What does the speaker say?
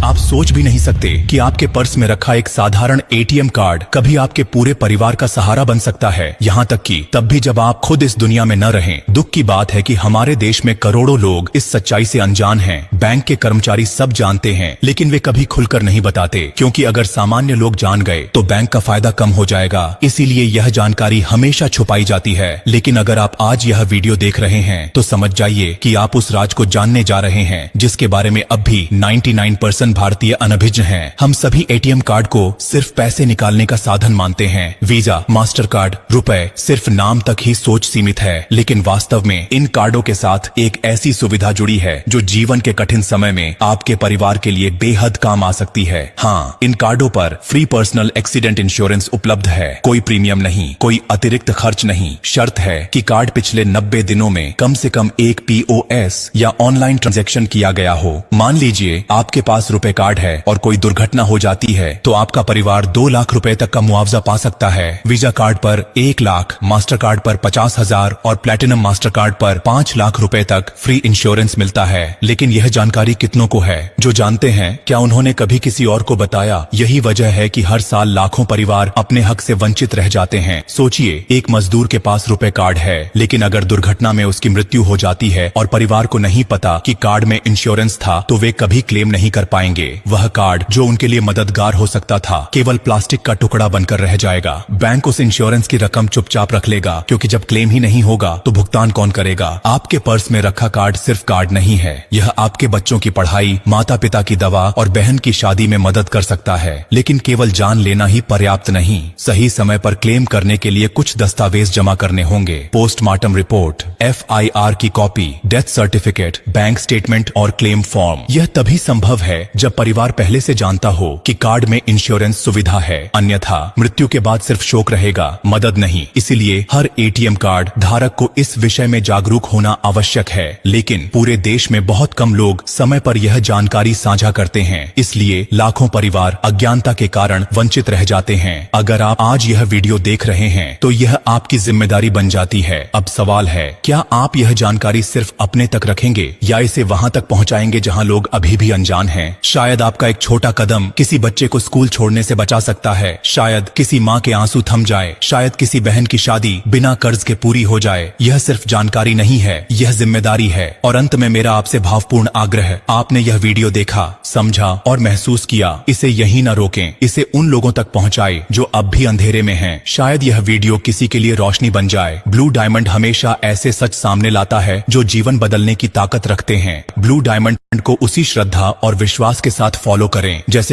आप सोच भी नहीं सकते कि आपके पर्स में रखा एक साधारण एटीएम कार्ड कभी आपके पूरे परिवार का सहारा बन सकता है, यहाँ तक कि तब भी जब आप खुद इस दुनिया में न रहें। दुख की बात है कि हमारे देश में करोड़ों लोग इस सच्चाई से अनजान हैं। बैंक के कर्मचारी सब जानते हैं, लेकिन वे कभी खुलकर नहीं बताते, क्योंकि अगर सामान्य लोग जान गए तो बैंक का फायदा कम हो जाएगा। इसीलिए यह जानकारी हमेशा छुपाई जाती है। लेकिन अगर आप आज यह वीडियो देख रहे हैं तो समझ जाइए कि आप उस राज को जानने जा रहे हैं जिसके बारे में अब भी 99% भारतीय अनभिज्ञ हैं। हम सभी एटीएम कार्ड को सिर्फ पैसे निकालने का साधन मानते हैं। वीजा, मास्टर कार्ड, रुपए सिर्फ नाम तक ही सोच सीमित है, लेकिन वास्तव में इन कार्डों के साथ एक ऐसी सुविधा जुड़ी है जो जीवन के कठिन समय में आपके परिवार के लिए बेहद काम आ सकती है। हाँ, इन कार्डों पर फ्री पर्सनल एक्सीडेंट इंश्योरेंस उपलब्ध है। कोई प्रीमियम नहीं, कोई अतिरिक्त खर्च नहीं। शर्त है कि कार्ड पिछले 90 दिनों में कम से कम एक POS या ऑनलाइन ट्रांजैक्शन किया गया हो। मान लीजिए आपके पास रुपए कार्ड है और कोई दुर्घटना हो जाती है तो आपका परिवार 2 लाख रुपए तक का मुआवजा पा सकता है। वीजा कार्ड पर 1 लाख, मास्टर कार्ड पर 50,000 और प्लेटिनम मास्टर कार्ड पर 5 लाख रुपए तक फ्री इंश्योरेंस मिलता है। लेकिन यह जानकारी कितनों को है जो जानते हैं? क्या उन्होंने कभी किसी और को बताया? यही वजह है कि हर साल लाखों परिवार अपने हक से वंचित रह जाते हैं। सोचिए, एक मजदूर के पास रुपए कार्ड है, लेकिन अगर दुर्घटना में उसकी मृत्यु हो जाती है और परिवार को नहीं पता कि कार्ड में इंश्योरेंस था, तो वे कभी क्लेम नहीं कर पाएंगे। वह कार्ड जो उनके लिए मददगार हो सकता था केवल प्लास्टिक का टुकड़ा बनकर रह जाएगा। बैंक उस इंश्योरेंस की रकम चुपचाप रख लेगा, क्योंकि जब क्लेम ही नहीं होगा तो भुगतान कौन करेगा? आपके पर्स में रखा कार्ड सिर्फ कार्ड नहीं है, यह आपके बच्चों की पढ़ाई, माता पिता की दवा और बहन की शादी में मदद कर सकता है। लेकिन केवल जान लेना ही पर्याप्त नहीं, सही समय पर क्लेम करने के लिए कुछ दस्तावेज जमा करने होंगे। पोस्टमार्टम रिपोर्ट, FIR की copy, death certificate, bank statement और क्लेम फॉर्म। यह तभी संभव है जब परिवार पहले से जानता हो कि कार्ड में इंश्योरेंस सुविधा है, अन्यथा मृत्यु के बाद सिर्फ शोक रहेगा, मदद नहीं। इसीलिए हर एटीएम कार्ड धारक को इस विषय में जागरूक होना आवश्यक है। लेकिन पूरे देश में बहुत कम लोग समय पर यह जानकारी साझा करते हैं, इसलिए लाखों परिवार अज्ञानता के कारण वंचित रह जाते हैं। अगर आप आज यह वीडियो देख रहे हैं तो यह आपकी जिम्मेदारी बन जाती है। अब सवाल है, क्या आप यह जानकारी सिर्फ अपने तक रखेंगे या इसे वहां तक पहुंचाएंगे जहां लोग अभी भी अनजान हैं? शायद आपका एक छोटा कदम किसी बच्चे को स्कूल छोड़ने से बचा सकता है, शायद किसी माँ के आंसू थम जाए, शायद किसी बहन की शादी बिना कर्ज के पूरी हो जाए। यह सिर्फ जानकारी नहीं है, यह जिम्मेदारी है। और अंत में मेरा आपसे भावपूर्ण आग्रह, आपने यह वीडियो देखा, समझा और महसूस किया, इसे यहीं न रोकें, इसे उन लोगों तक पहुंचाएं जो अब भी अंधेरे में हैं। शायद यह वीडियो किसी के लिए रोशनी बन जाए। ब्लू डायमंड हमेशा ऐसे सच सामने लाता है जो जीवन बदलने की ताकत रखते हैं। ब्लू डायमंड को उसी श्रद्धा और विश्वास के साथ फॉलो करें जैसे